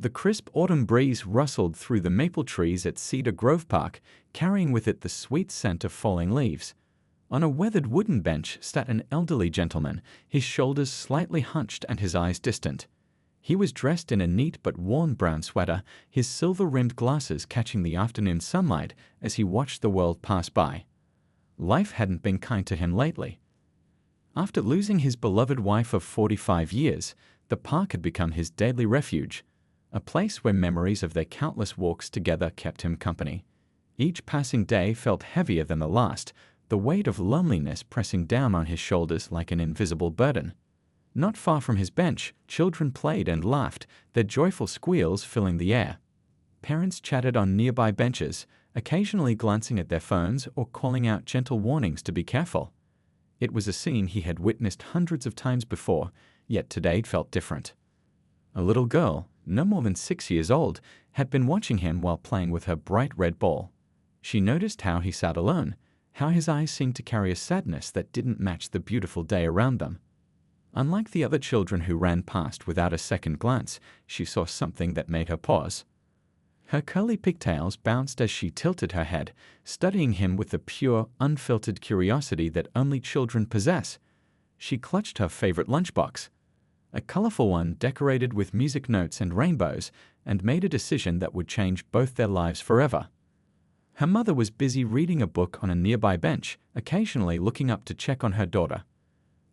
The crisp autumn breeze rustled through the maple trees at Cedar Grove Park, carrying with it the sweet scent of falling leaves. On a weathered wooden bench sat an elderly gentleman, his shoulders slightly hunched and his eyes distant. He was dressed in a neat but worn brown sweater, his silver-rimmed glasses catching the afternoon sunlight as he watched the world pass by. Life hadn't been kind to him lately. After losing his beloved wife of 45 years, the park had become his daily refuge, a place where memories of their countless walks together kept him company. Each passing day felt heavier than the last, the weight of loneliness pressing down on his shoulders like an invisible burden. Not far from his bench, children played and laughed, their joyful squeals filling the air. Parents chatted on nearby benches, occasionally glancing at their phones or calling out gentle warnings to be careful. It was a scene he had witnessed hundreds of times before, yet today it felt different. A little girl, no more than 6 years old, had been watching him while playing with her bright red ball. She noticed how he sat alone, how his eyes seemed to carry a sadness that didn't match the beautiful day around them. Unlike the other children who ran past without a second glance, she saw something that made her pause. Her curly pigtails bounced as she tilted her head, studying him with the pure, unfiltered curiosity that only children possess. She clutched her favorite lunchbox, a colorful one decorated with music notes and rainbows, and made a decision that would change both their lives forever. Her mother was busy reading a book on a nearby bench, occasionally looking up to check on her daughter.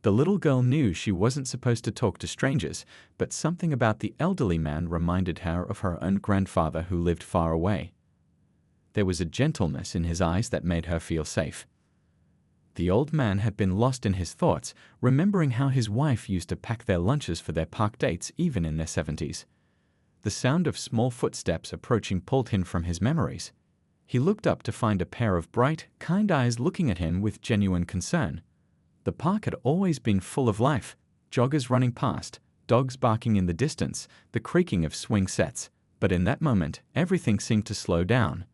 The little girl knew she wasn't supposed to talk to strangers, but something about the elderly man reminded her of her own grandfather who lived far away. There was a gentleness in his eyes that made her feel safe. The old man had been lost in his thoughts, remembering how his wife used to pack their lunches for their park dates even in their 70s. The sound of small footsteps approaching pulled him from his memories. He looked up to find a pair of bright, kind eyes looking at him with genuine concern. The park had always been full of life, joggers running past, dogs barking in the distance, the creaking of swing sets, but in that moment, everything seemed to slow down.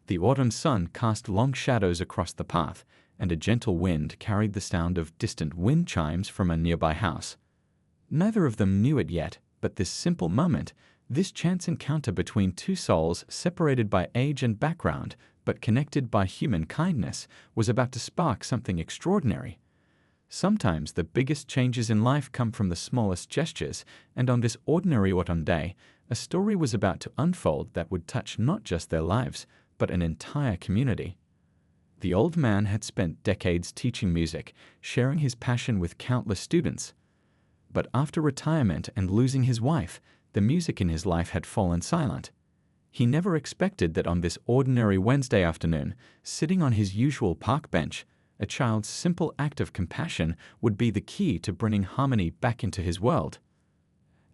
The autumn sun cast long shadows across the path, and a gentle wind carried the sound of distant wind chimes from a nearby house. Neither of them knew it yet, but this simple moment, this chance encounter between two souls separated by age and background, but connected by human kindness, was about to spark something extraordinary. Sometimes the biggest changes in life come from the smallest gestures, and on this ordinary autumn day, a story was about to unfold that would touch not just their lives, but an entire community. The old man had spent decades teaching music, sharing his passion with countless students. But after retirement and losing his wife, the music in his life had fallen silent. He never expected that on this ordinary Wednesday afternoon, sitting on his usual park bench, a child's simple act of compassion would be the key to bringing harmony back into his world.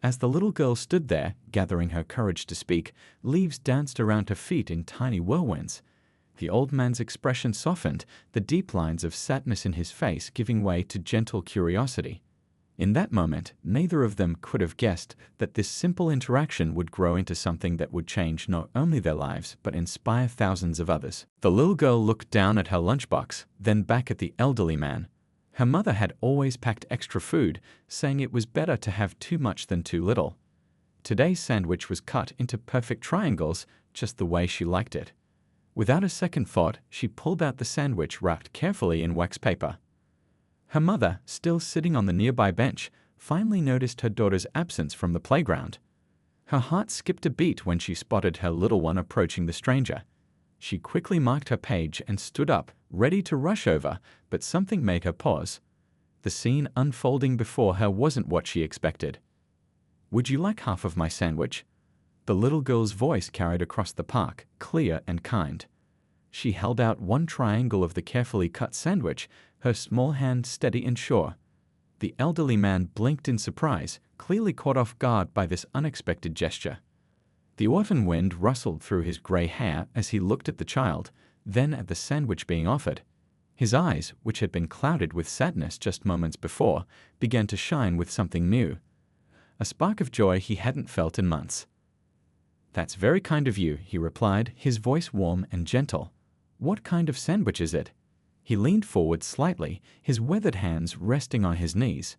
As the little girl stood there, gathering her courage to speak, leaves danced around her feet in tiny whirlwinds. The old man's expression softened, the deep lines of sadness in his face giving way to gentle curiosity. In that moment, neither of them could have guessed that this simple interaction would grow into something that would change not only their lives, but inspire thousands of others. The little girl looked down at her lunchbox, then back at the elderly man. Her mother had always packed extra food, saying it was better to have too much than too little. Today's sandwich was cut into perfect triangles, just the way she liked it. Without a second thought, she pulled out the sandwich wrapped carefully in wax paper. Her mother, still sitting on the nearby bench, finally noticed her daughter's absence from the playground. Her heart skipped a beat when she spotted her little one approaching the stranger. She quickly marked her page and stood up, ready to rush over, but something made her pause. The scene unfolding before her wasn't what she expected. "Would you like half of my sandwich?" The little girl's voice carried across the park, clear and kind. She held out one triangle of the carefully cut sandwich, her small hand steady and sure. The elderly man blinked in surprise, clearly caught off guard by this unexpected gesture. The autumn wind rustled through his gray hair as he looked at the child, then at the sandwich being offered. His eyes, which had been clouded with sadness just moments before, began to shine with something new. A spark of joy he hadn't felt in months. "That's very kind of you," he replied, his voice warm and gentle. "What kind of sandwich is it?" He leaned forward slightly, his weathered hands resting on his knees.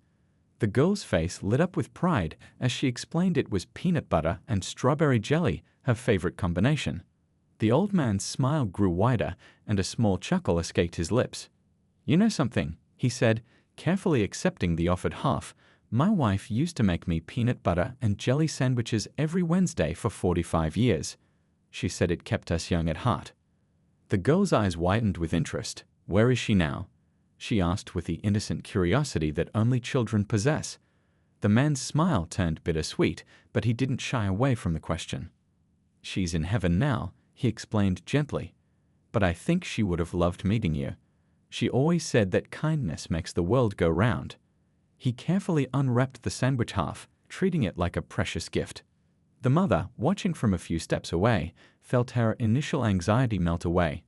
The girl's face lit up with pride as she explained it was peanut butter and strawberry jelly, her favorite combination. The old man's smile grew wider and a small chuckle escaped his lips. "You know something," he said, carefully accepting the offered half. "My wife used to make me peanut butter and jelly sandwiches every Wednesday for 45 years. She said it kept us young at heart." The girl's eyes widened with interest. "Where is she now?" she asked with the innocent curiosity that only children possess. The man's smile turned bittersweet, but he didn't shy away from the question. "She's in heaven now," he explained gently. "But I think she would have loved meeting you. She always said that kindness makes the world go round." He carefully unwrapped the sandwich half, treating it like a precious gift. The mother, watching from a few steps away, felt her initial anxiety melt away.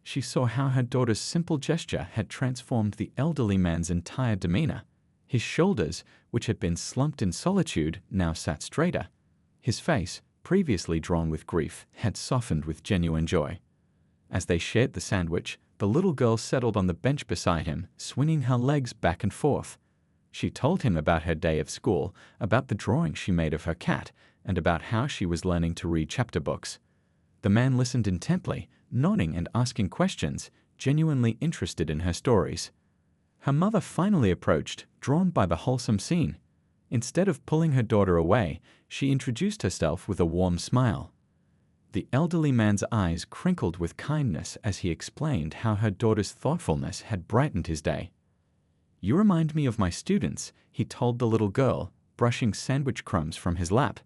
She saw how her daughter's simple gesture had transformed the elderly man's entire demeanor. His shoulders, which had been slumped in solitude, now sat straighter. His face, previously drawn with grief, had softened with genuine joy. As they shared the sandwich, the little girl settled on the bench beside him, swinging her legs back and forth. She told him about her day of school, about the drawing she made of her cat, and about how she was learning to read chapter books. The man listened intently, nodding and asking questions, genuinely interested in her stories. Her mother finally approached, drawn by the wholesome scene. Instead of pulling her daughter away, she introduced herself with a warm smile. The elderly man's eyes crinkled with kindness as he explained how her daughter's thoughtfulness had brightened his day. "You remind me of my students," he told the little girl, brushing sandwich crumbs from his lap.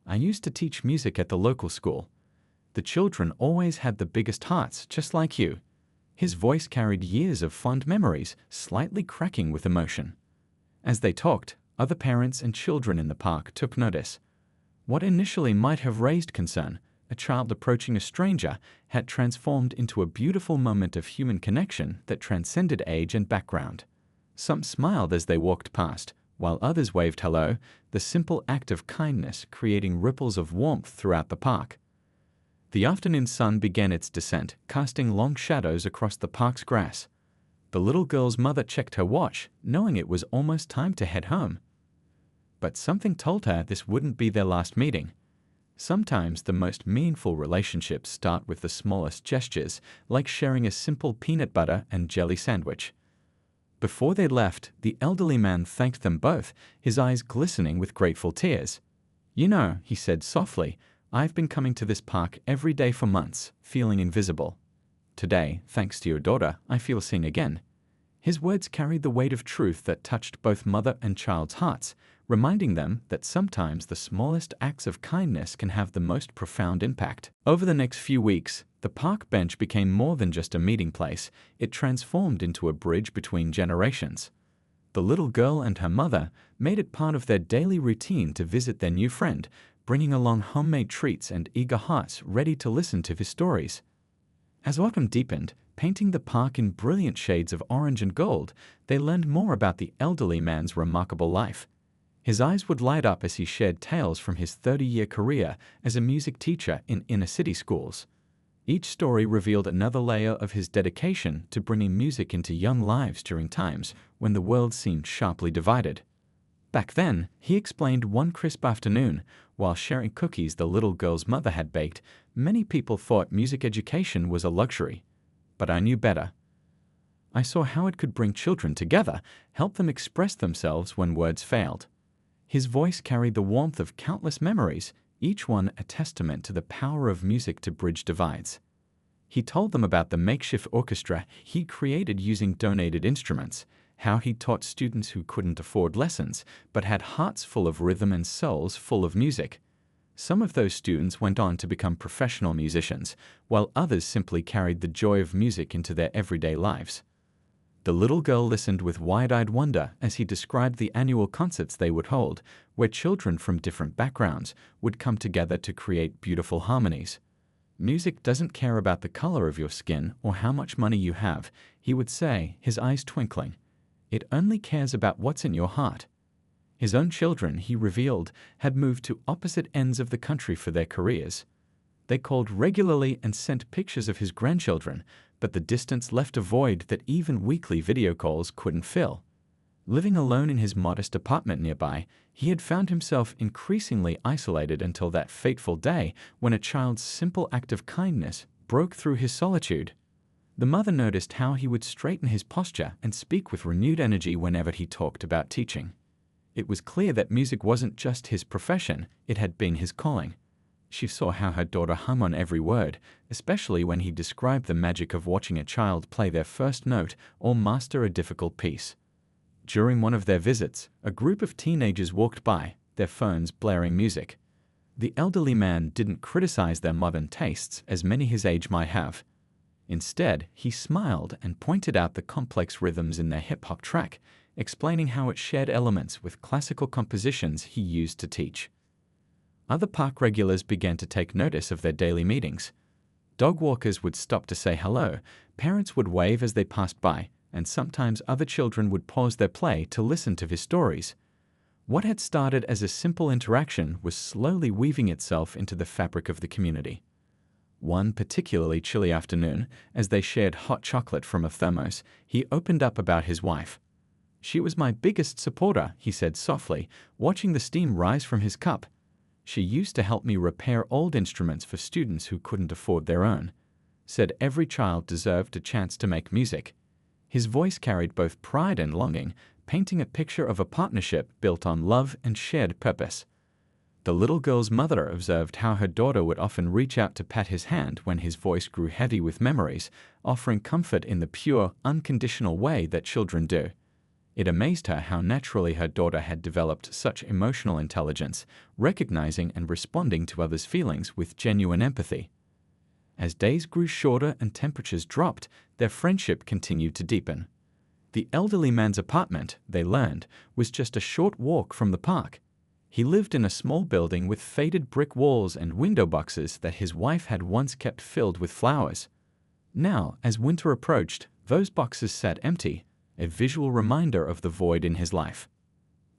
"I used to teach music at the local school. The children always had the biggest hearts, just like you." His voice carried years of fond memories, slightly cracking with emotion. As they talked, other parents and children in the park took notice. What initially might have raised concern, a child approaching a stranger, had transformed into a beautiful moment of human connection that transcended age and background. Some smiled as they walked past, while others waved hello, the simple act of kindness creating ripples of warmth throughout the park. The afternoon sun began its descent, casting long shadows across the park's grass. The little girl's mother checked her watch, knowing it was almost time to head home. But something told her this wouldn't be their last meeting. Sometimes the most meaningful relationships start with the smallest gestures, like sharing a simple peanut butter and jelly sandwich. Before they left, the elderly man thanked them both, his eyes glistening with grateful tears. "You know," he said softly, "I've been coming to this park every day for months, feeling invisible. Today, thanks to your daughter, I feel seen again." His words carried the weight of truth that touched both mother and child's hearts, reminding them that sometimes the smallest acts of kindness can have the most profound impact. Over the next few weeks, the park bench became more than just a meeting place. It transformed into a bridge between generations. The little girl and her mother made it part of their daily routine to visit their new friend, bringing along homemade treats and eager hearts ready to listen to his stories. As autumn deepened, painting the park in brilliant shades of orange and gold, they learned more about the elderly man's remarkable life. His eyes would light up as he shared tales from his 30-year career as a music teacher in inner-city schools. Each story revealed another layer of his dedication to bringing music into young lives during times when the world seemed sharply divided. Back then, he explained one crisp afternoon, while sharing cookies the little girl's mother had baked, many people thought music education was a luxury. But I knew better. I saw how it could bring children together, help them express themselves when words failed. His voice carried the warmth of countless memories, each one a testament to the power of music to bridge divides. He told them about the makeshift orchestra he created using donated instruments, how he taught students who couldn't afford lessons, but had hearts full of rhythm and souls full of music. Some of those students went on to become professional musicians, while others simply carried the joy of music into their everyday lives. The little girl listened with wide-eyed wonder as he described the annual concerts they would hold, where children from different backgrounds would come together to create beautiful harmonies. "Music doesn't care about the color of your skin or how much money you have," he would say, his eyes twinkling. "It only cares about what's in your heart." His own children, he revealed, had moved to opposite ends of the country for their careers. They called regularly and sent pictures of his grandchildren, but the distance left a void that even weekly video calls couldn't fill. Living alone in his modest apartment nearby, he had found himself increasingly isolated until that fateful day when a child's simple act of kindness broke through his solitude. The mother noticed how he would straighten his posture and speak with renewed energy whenever he talked about teaching. It was clear that music wasn't just his profession, it had been his calling. She saw how her daughter hum on every word, especially when he described the magic of watching a child play their first note or master a difficult piece. During one of their visits, a group of teenagers walked by, their phones blaring music. The elderly man didn't criticize their modern tastes as many his age might have. Instead, he smiled and pointed out the complex rhythms in their hip-hop track, explaining how it shared elements with classical compositions he used to teach. Other park regulars began to take notice of their daily meetings. Dog walkers would stop to say hello, parents would wave as they passed by, and sometimes other children would pause their play to listen to his stories. What had started as a simple interaction was slowly weaving itself into the fabric of the community. One particularly chilly afternoon, as they shared hot chocolate from a thermos, he opened up about his wife. "She was my biggest supporter," he said softly, watching the steam rise from his cup. "She used to help me repair old instruments for students who couldn't afford their own. Said every child deserved a chance to make music." His voice carried both pride and longing, painting a picture of a partnership built on love and shared purpose. The little girl's mother observed how her daughter would often reach out to pat his hand when his voice grew heavy with memories, offering comfort in the pure, unconditional way that children do. It amazed her how naturally her daughter had developed such emotional intelligence, recognizing and responding to others' feelings with genuine empathy. As days grew shorter and temperatures dropped, their friendship continued to deepen. The elderly man's apartment, they learned, was just a short walk from the park. He lived in a small building with faded brick walls and window boxes that his wife had once kept filled with flowers. Now, as winter approached, those boxes sat empty, a visual reminder of the void in his life.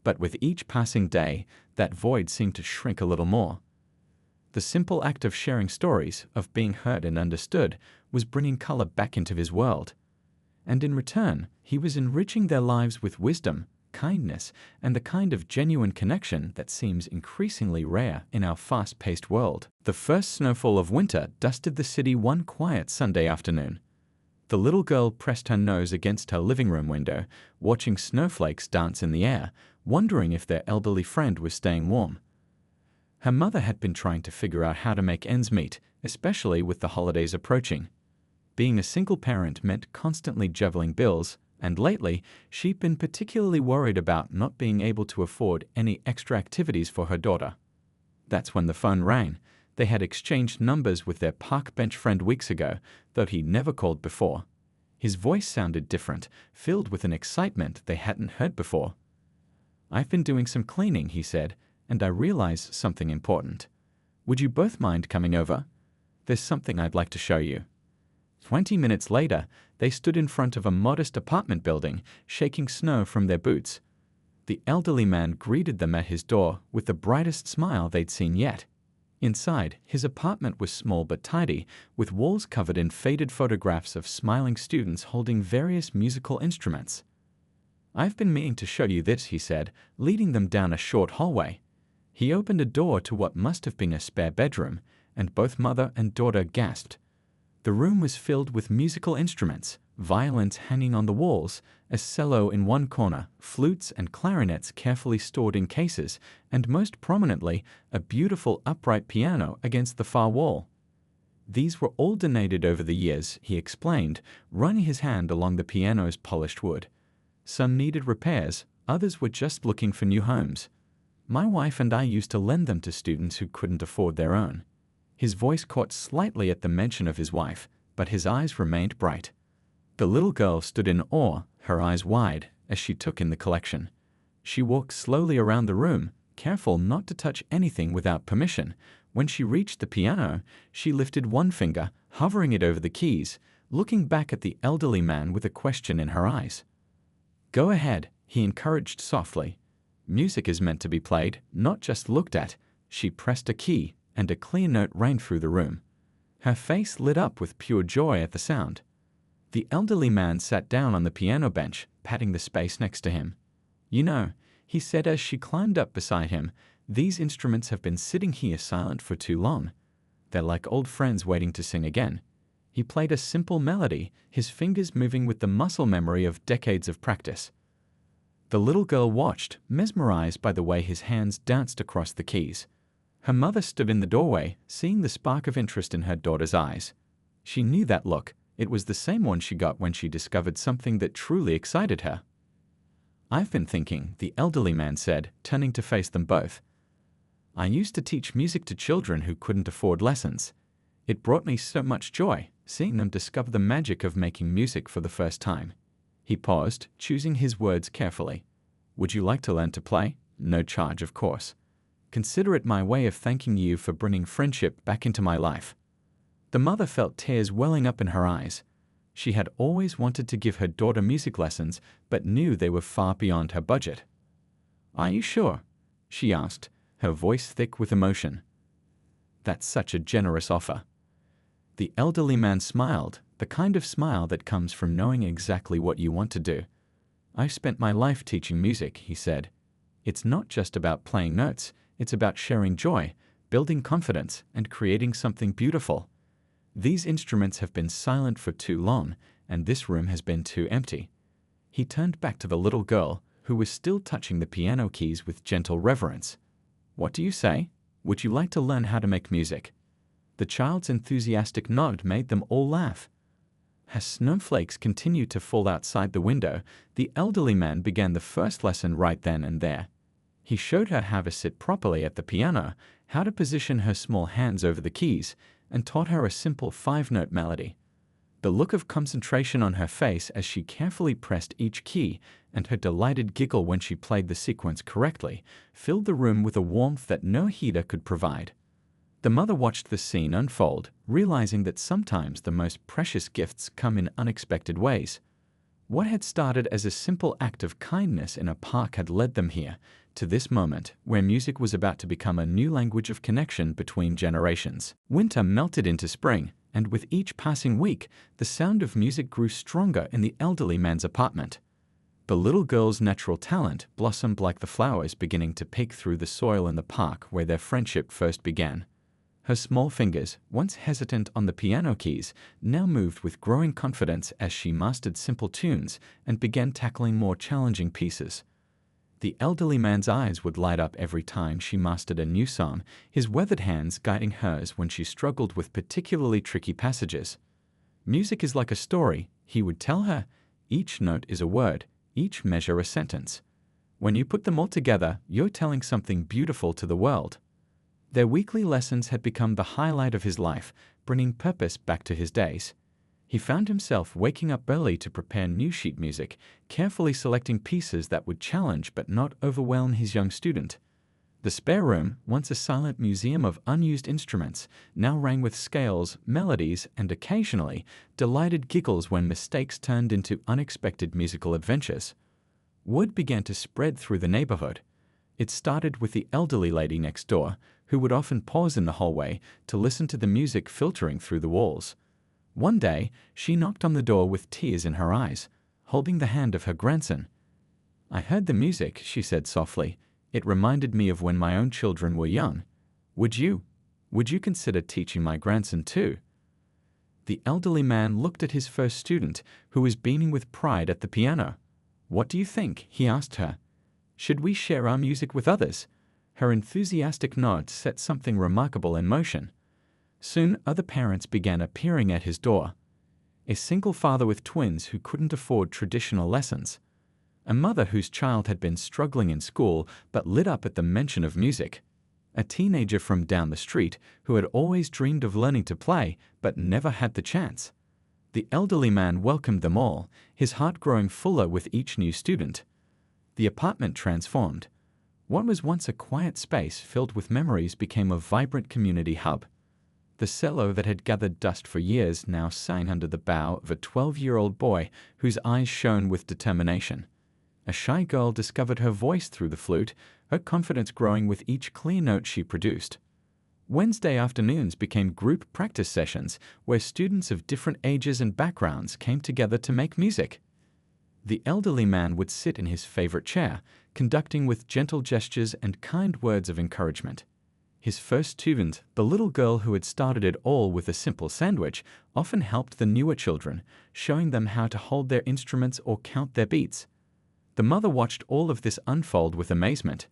But with each passing day, that void seemed to shrink a little more. The simple act of sharing stories, of being heard and understood, was bringing color back into his world. And in return, he was enriching their lives with wisdom, kindness, and the kind of genuine connection that seems increasingly rare in our fast-paced world. The first snowfall of winter dusted the city one quiet Sunday afternoon. The little girl pressed her nose against her living room window, watching snowflakes dance in the air, wondering if their elderly friend was staying warm. Her mother had been trying to figure out how to make ends meet, especially with the holidays approaching. Being a single parent meant constantly juggling bills, and lately, she'd been particularly worried about not being able to afford any extra activities for her daughter. That's when the phone rang. They had exchanged numbers with their park bench friend weeks ago, though he'd never called before. His voice sounded different, filled with an excitement they hadn't heard before. "I've been doing some cleaning," he said, "and I realized something important. Would you both mind coming over? There's something I'd like to show you." 20 minutes later, they stood in front of a modest apartment building, shaking snow from their boots. The elderly man greeted them at his door with the brightest smile they'd seen yet. Inside, his apartment was small but tidy, with walls covered in faded photographs of smiling students holding various musical instruments. "I've been meaning to show you this," he said, leading them down a short hallway. He opened a door to what must have been a spare bedroom, and both mother and daughter gasped. The room was filled with musical instruments, violins hanging on the walls, a cello in one corner, flutes and clarinets carefully stored in cases, and most prominently, a beautiful upright piano against the far wall. These were all donated over the years, he explained, running his hand along the piano's polished wood. Some needed repairs, others were just looking for new homes. "My wife and I used to lend them to students who couldn't afford their own." His voice caught slightly at the mention of his wife, but his eyes remained bright. The little girl stood in awe, her eyes wide, as she took in the collection. She walked slowly around the room, careful not to touch anything without permission. When she reached the piano, she lifted one finger, hovering it over the keys, looking back at the elderly man with a question in her eyes. "Go ahead," he encouraged softly. "Music is meant to be played, not just looked at." She pressed a key, and a clear note rang through the room. Her face lit up with pure joy at the sound. The elderly man sat down on the piano bench, patting the space next to him. "You know," he said as she climbed up beside him, "these instruments have been sitting here silent for too long. They're like old friends waiting to sing again." He played a simple melody, his fingers moving with the muscle memory of decades of practice. The little girl watched, mesmerized by the way his hands danced across the keys. Her mother stood in the doorway, seeing the spark of interest in her daughter's eyes. She knew that look. It was the same one she got when she discovered something that truly excited her. "I've been thinking," the elderly man said, turning to face them both. "I used to teach music to children who couldn't afford lessons. It brought me so much joy, seeing them discover the magic of making music for the first time." He paused, choosing his words carefully. "Would you like to learn to play? No charge, of course. Consider it my way of thanking you for bringing friendship back into my life." The mother felt tears welling up in her eyes. She had always wanted to give her daughter music lessons, but knew they were far beyond her budget. "Are you sure?" she asked, her voice thick with emotion. "That's such a generous offer." The elderly man smiled, the kind of smile that comes from knowing exactly what you want to do. "I've spent my life teaching music," he said. "It's not just about playing notes, it's about sharing joy, building confidence, and creating something beautiful. These instruments have been silent for too long, and this room has been too empty." He turned back to the little girl, who was still touching the piano keys with gentle reverence. "What do you say? Would you like to learn how to make music?" The child's enthusiastic nod made them all laugh. As snowflakes continued to fall outside the window, the elderly man began the first lesson right then and there. He showed her how to sit properly at the piano, how to position her small hands over the keys, and taught her a simple 5-note melody. The look of concentration on her face as she carefully pressed each key, and her delighted giggle when she played the sequence correctly, filled the room with a warmth that no heater could provide. The mother watched the scene unfold, realizing that sometimes the most precious gifts come in unexpected ways. What had started as a simple act of kindness in a park had led them here, to this moment where music was about to become a new language of connection between generations. Winter melted into spring, and with each passing week, the sound of music grew stronger in the elderly man's apartment. The little girl's natural talent blossomed like the flowers beginning to peek through the soil in the park where their friendship first began. Her small fingers, once hesitant on the piano keys, now moved with growing confidence as she mastered simple tunes and began tackling more challenging pieces. The elderly man's eyes would light up every time she mastered a new song, his weathered hands guiding hers when she struggled with particularly tricky passages. "Music is like a story," he would tell her. "Each note is a word, each measure a sentence. When you put them all together, you're telling something beautiful to the world." Their weekly lessons had become the highlight of his life, bringing purpose back to his days. He found himself waking up early to prepare new sheet music, carefully selecting pieces that would challenge but not overwhelm his young student. The spare room, once a silent museum of unused instruments, now rang with scales, melodies, and occasionally, delighted giggles when mistakes turned into unexpected musical adventures. Word began to spread through the neighborhood. It started with the elderly lady next door, who would often pause in the hallway to listen to the music filtering through the walls. One day, she knocked on the door with tears in her eyes, holding the hand of her grandson. "I heard the music," she said softly. "It reminded me of when my own children were young. Would you consider teaching my grandson too?" The elderly man looked at his first student, who was beaming with pride at the piano. "What do you think?" he asked her. "Should we share our music with others?" Her enthusiastic nod set something remarkable in motion. Soon other parents began appearing at his door. A single father with twins who couldn't afford traditional lessons. A mother whose child had been struggling in school but lit up at the mention of music. A teenager from down the street who had always dreamed of learning to play but never had the chance. The elderly man welcomed them all, his heart growing fuller with each new student. The apartment transformed. What was once a quiet space filled with memories became a vibrant community hub. The cello that had gathered dust for years now sang under the bow of a 12-year-old boy whose eyes shone with determination. A shy girl discovered her voice through the flute, her confidence growing with each clear note she produced. Wednesday afternoons became group practice sessions where students of different ages and backgrounds came together to make music. The elderly man would sit in his favorite chair, conducting with gentle gestures and kind words of encouragement. His first student, the little girl who had started it all with a simple sandwich, often helped the newer children, showing them how to hold their instruments or count their beats. The mother watched all of this unfold with amazement.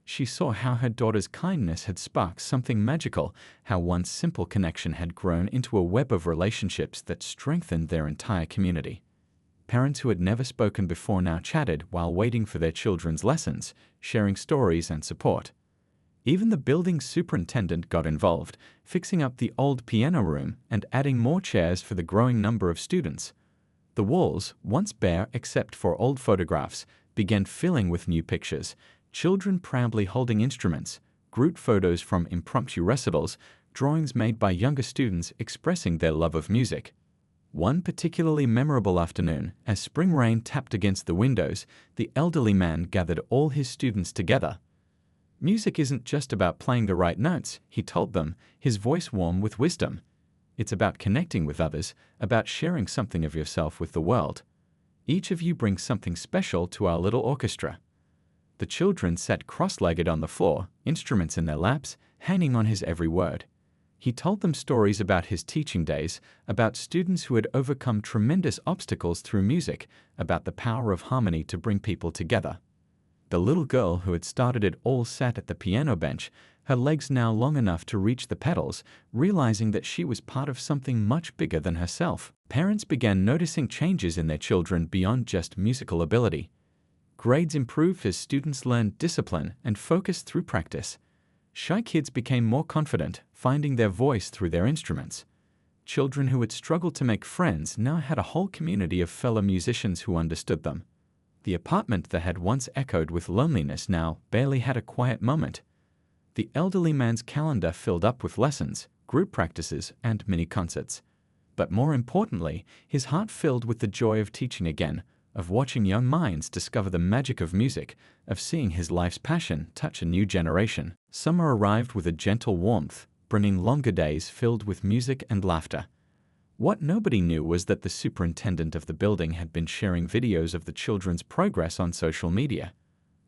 She saw how her daughter's kindness had sparked something magical, how one simple connection had grown into a web of relationships that strengthened their entire community. Parents who had never spoken before now chatted while waiting for their children's lessons, sharing stories and support. Even the building superintendent got involved, fixing up the old piano room and adding more chairs for the growing number of students. The walls, once bare except for old photographs, began filling with new pictures, children proudly holding instruments, group photos from impromptu recitals, drawings made by younger students expressing their love of music. One particularly memorable afternoon, as spring rain tapped against the windows, the elderly man gathered all his students together. Music isn't just about playing the right notes, he told them, his voice warm with wisdom. It's about connecting with others, about sharing something of yourself with the world. Each of you brings something special to our little orchestra. The children sat cross-legged on the floor, instruments in their laps, hanging on his every word. He told them stories about his teaching days, about students who had overcome tremendous obstacles through music, about the power of harmony to bring people together. The little girl who had started it all sat at the piano bench, her legs now long enough to reach the pedals, realizing that she was part of something much bigger than herself. Parents began noticing changes in their children beyond just musical ability. Grades improved as students learned discipline and focus through practice. Shy kids became more confident, finding their voice through their instruments. Children who had struggled to make friends now had a whole community of fellow musicians who understood them. The apartment that had once echoed with loneliness now barely had a quiet moment. The elderly man's calendar filled up with lessons, group practices, and mini-concerts. But more importantly, his heart filled with the joy of teaching again, of watching young minds discover the magic of music, of seeing his life's passion touch a new generation. Summer arrived with a gentle warmth, bringing longer days filled with music and laughter. What nobody knew was that the superintendent of the building had been sharing videos of the children's progress on social media.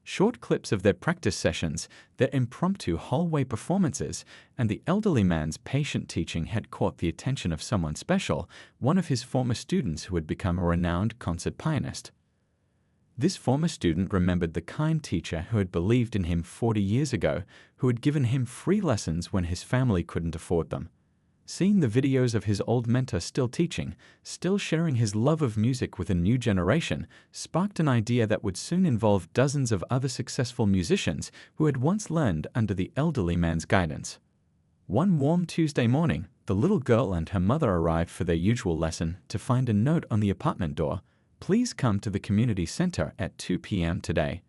Short clips of their practice sessions, their impromptu hallway performances, and the elderly man's patient teaching had caught the attention of someone special, one of his former students who had become a renowned concert pianist. This former student remembered the kind teacher who had believed in him 40 years ago, who had given him free lessons when his family couldn't afford them. Seeing the videos of his old mentor still teaching, still sharing his love of music with a new generation, sparked an idea that would soon involve dozens of other successful musicians who had once learned under the elderly man's guidance. One warm Tuesday morning, the little girl and her mother arrived for their usual lesson to find a note on the apartment door. Please come to the community center at 2 p.m. today.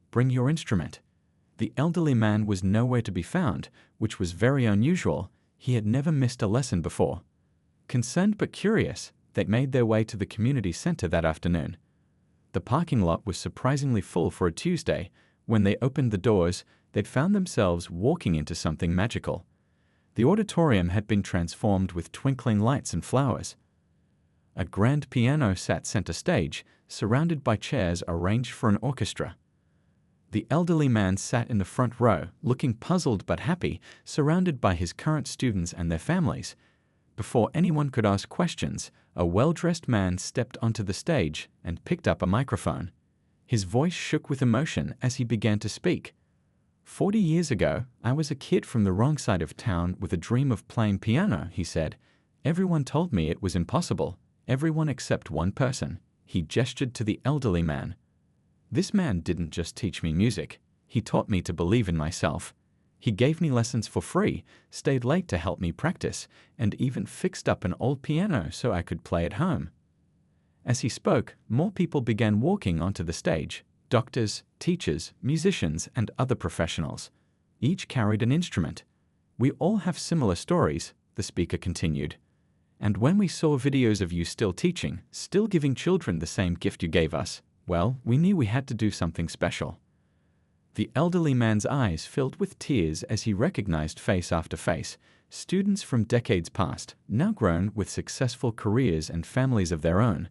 Bring your instrument. The elderly man was nowhere to be found, which was very unusual. He had never missed a lesson before. Concerned but curious, they made their way to the community center that afternoon. The parking lot was surprisingly full for a Tuesday. When they opened the doors, they'd found themselves walking into something magical. The auditorium had been transformed with twinkling lights and flowers. A grand piano sat center stage, surrounded by chairs arranged for an orchestra. The elderly man sat in the front row, looking puzzled but happy, surrounded by his current students and their families. Before anyone could ask questions, a well-dressed man stepped onto the stage and picked up a microphone. His voice shook with emotion as he began to speak. 40 years ago, I was a kid from the wrong side of town with a dream of playing piano, he said. Everyone told me it was impossible. Everyone except one person. He gestured to the elderly man. This man didn't just teach me music. He taught me to believe in myself. He gave me lessons for free, stayed late to help me practice, and even fixed up an old piano so I could play at home. As he spoke, more people began walking onto the stage. Doctors, teachers, musicians, and other professionals. Each carried an instrument. We all have similar stories, the speaker continued. And when we saw videos of you still teaching, still giving children the same gift you gave us, well, we knew we had to do something special. The elderly man's eyes filled with tears as he recognized face after face, students from decades past, now grown with successful careers and families of their own.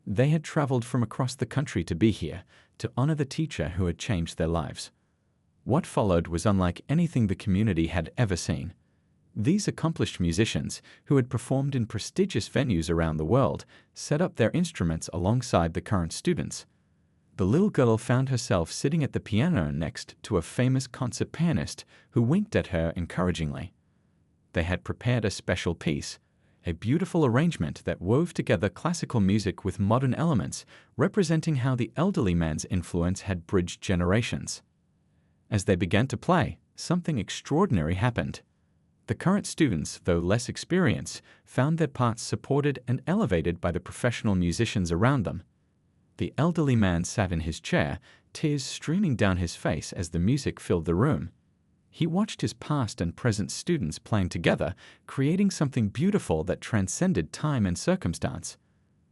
They had traveled from across the country to be here, to honor the teacher who had changed their lives. What followed was unlike anything the community had ever seen. These accomplished musicians, who had performed in prestigious venues around the world, set up their instruments alongside the current students. The little girl found herself sitting at the piano next to a famous concert pianist who winked at her encouragingly. They had prepared a special piece, a beautiful arrangement that wove together classical music with modern elements, representing how the elderly man's influence had bridged generations. As they began to play, something extraordinary happened. The current students, though less experienced, found their parts supported and elevated by the professional musicians around them. The elderly man sat in his chair, tears streaming down his face as the music filled the room. He watched his past and present students playing together, creating something beautiful that transcended time and circumstance.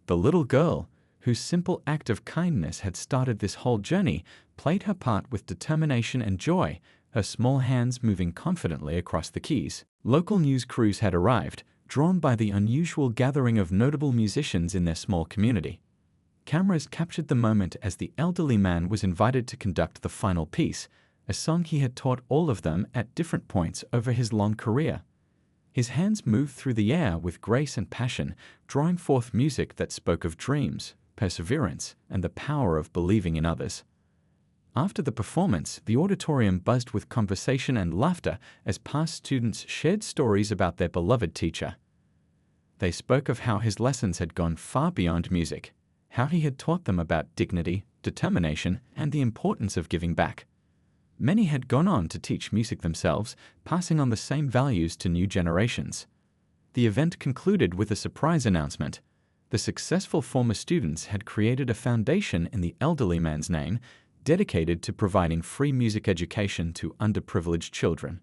The little girl, whose simple act of kindness had started this whole journey, played her part with determination and joy, her small hands moving confidently across the keys. Local news crews had arrived, drawn by the unusual gathering of notable musicians in their small community. Cameras captured the moment as the elderly man was invited to conduct the final piece, a song he had taught all of them at different points over his long career. His hands moved through the air with grace and passion, drawing forth music that spoke of dreams, perseverance, and the power of believing in others. After the performance, the auditorium buzzed with conversation and laughter as past students shared stories about their beloved teacher. They spoke of how his lessons had gone far beyond music, how he had taught them about dignity, determination, and the importance of giving back. Many had gone on to teach music themselves, passing on the same values to new generations. The event concluded with a surprise announcement. The successful former students had created a foundation in the elderly man's name, dedicated to providing free music education to underprivileged children.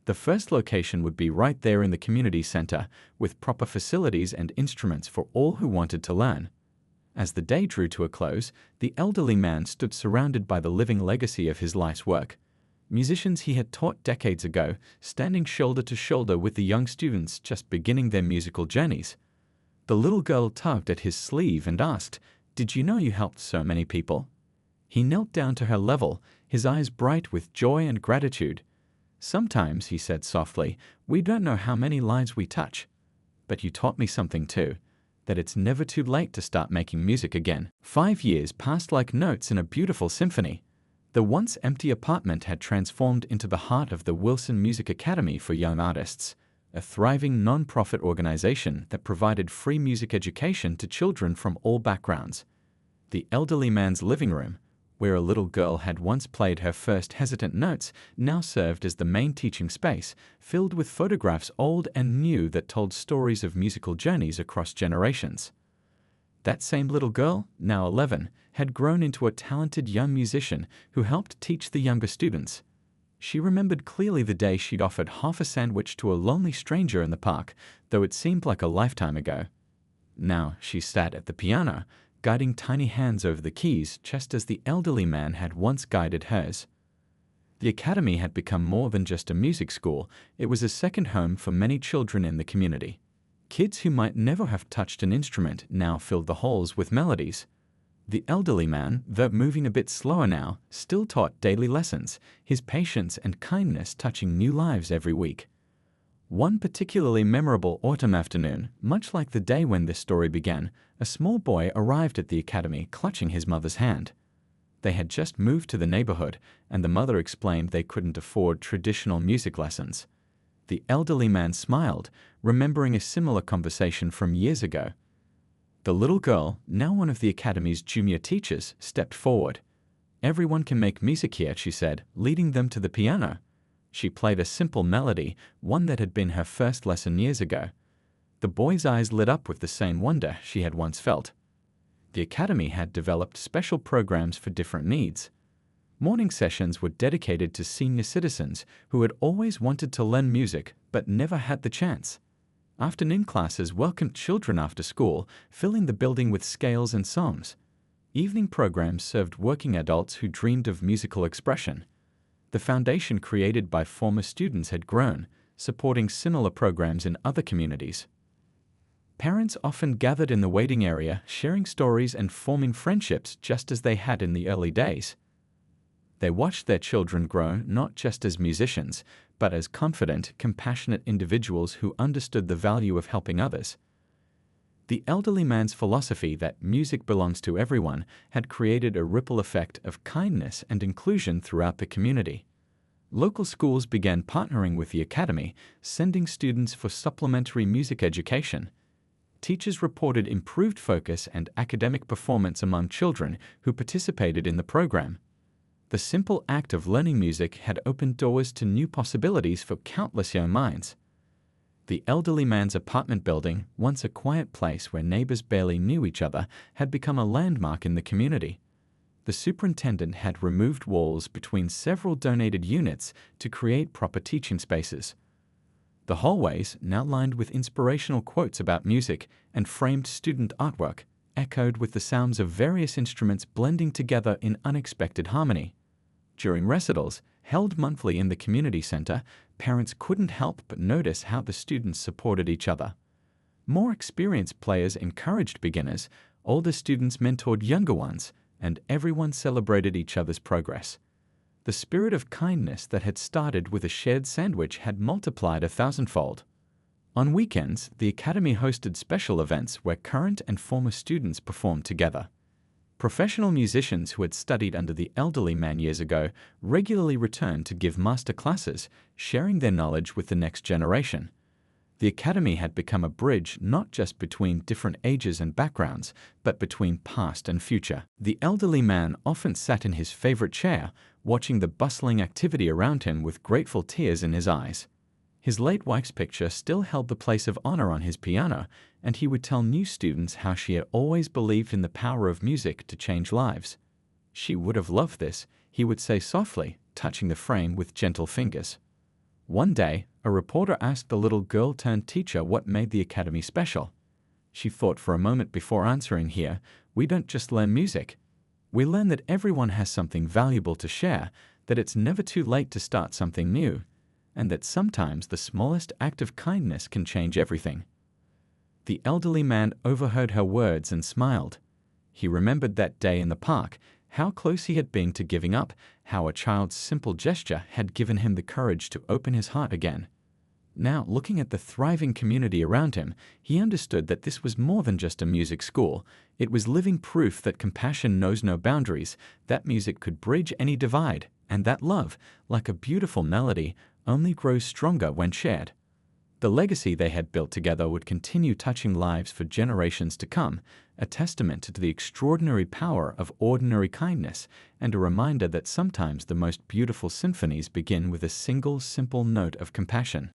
The first location would be right there in the community center, with proper facilities and instruments for all who wanted to learn. As the day drew to a close, the elderly man stood surrounded by the living legacy of his life's work. Musicians he had taught decades ago, standing shoulder to shoulder with the young students just beginning their musical journeys. The little girl tugged at his sleeve and asked, "Did you know you helped so many people?" He knelt down to her level, his eyes bright with joy and gratitude. "Sometimes," he said softly, "we don't know how many lives we touch. But you taught me something too, that it's never too late to start making music again." 5 years passed like notes in a beautiful symphony. The once empty apartment had transformed into the heart of the Wilson Music Academy for Young Artists, a thriving non-profit organization that provided free music education to children from all backgrounds. The elderly man's living room, where a little girl had once played her first hesitant notes, now served as the main teaching space, filled with photographs old and new that told stories of musical journeys across generations. That same little girl, now 11, had grown into a talented young musician who helped teach the younger students. She remembered clearly the day she'd offered half a sandwich to a lonely stranger in the park, though it seemed like a lifetime ago. Now she sat at the piano, guiding tiny hands over the keys just as the elderly man had once guided hers. The academy had become more than just a music school, it was a second home for many children in the community. Kids who might never have touched an instrument now filled the halls with melodies. The elderly man, though moving a bit slower now, still taught daily lessons, his patience and kindness touching new lives every week. One particularly memorable autumn afternoon, much like the day when this story began, a small boy arrived at the academy clutching his mother's hand. They had just moved to the neighborhood, and the mother explained they couldn't afford traditional music lessons. The elderly man smiled, remembering a similar conversation from years ago. The little girl, now one of the academy's junior teachers, stepped forward. "Everyone can make music here," she said, leading them to the piano. She played a simple melody, one that had been her first lesson years ago. The boy's eyes lit up with the same wonder she had once felt. The academy had developed special programs for different needs. Morning sessions were dedicated to senior citizens who had always wanted to learn music but never had the chance. Afternoon classes welcomed children after school, filling the building with scales and songs. Evening programs served working adults who dreamed of musical expression. The foundation created by former students had grown, supporting similar programs in other communities. Parents often gathered in the waiting area, sharing stories and forming friendships just as they had in the early days. They watched their children grow not just as musicians, but as confident, compassionate individuals who understood the value of helping others. The elderly man's philosophy that music belongs to everyone had created a ripple effect of kindness and inclusion throughout the community. Local schools began partnering with the academy, sending students for supplementary music education. Teachers reported improved focus and academic performance among children who participated in the program. The simple act of learning music had opened doors to new possibilities for countless young minds. The elderly man's apartment building, once a quiet place where neighbors barely knew each other, had become a landmark in the community. The superintendent had removed walls between several donated units to create proper teaching spaces. The hallways, now lined with inspirational quotes about music and framed student artwork, echoed with the sounds of various instruments blending together in unexpected harmony. During recitals, held monthly in the community center, parents couldn't help but notice how the students supported each other. More experienced players encouraged beginners, older students mentored younger ones, and everyone celebrated each other's progress. The spirit of kindness that had started with a shared sandwich had multiplied 1,000-fold. On weekends, the academy hosted special events where current and former students performed together. Professional musicians who had studied under the elderly man years ago regularly returned to give master classes, sharing their knowledge with the next generation. The academy had become a bridge not just between different ages and backgrounds, but between past and future. The elderly man often sat in his favorite chair, watching the bustling activity around him with grateful tears in his eyes. His late wife's picture still held the place of honor on his piano, and he would tell new students how she had always believed in the power of music to change lives. "She would have loved this," he would say softly, touching the frame with gentle fingers. One day, a reporter asked the little girl-turned-teacher what made the academy special. She thought for a moment before answering. "Here, we don't just learn music. We learn that everyone has something valuable to share, that it's never too late to start something new, and that sometimes the smallest act of kindness can change everything." The elderly man overheard her words and smiled. He remembered that day in the park, how close he had been to giving up, how a child's simple gesture had given him the courage to open his heart again. Now, looking at the thriving community around him, he understood that this was more than just a music school. It was living proof that compassion knows no boundaries, that music could bridge any divide, and that love, like a beautiful melody, only grows stronger when shared. The legacy they had built together would continue touching lives for generations to come, a testament to the extraordinary power of ordinary kindness, and a reminder that sometimes the most beautiful symphonies begin with a single simple note of compassion.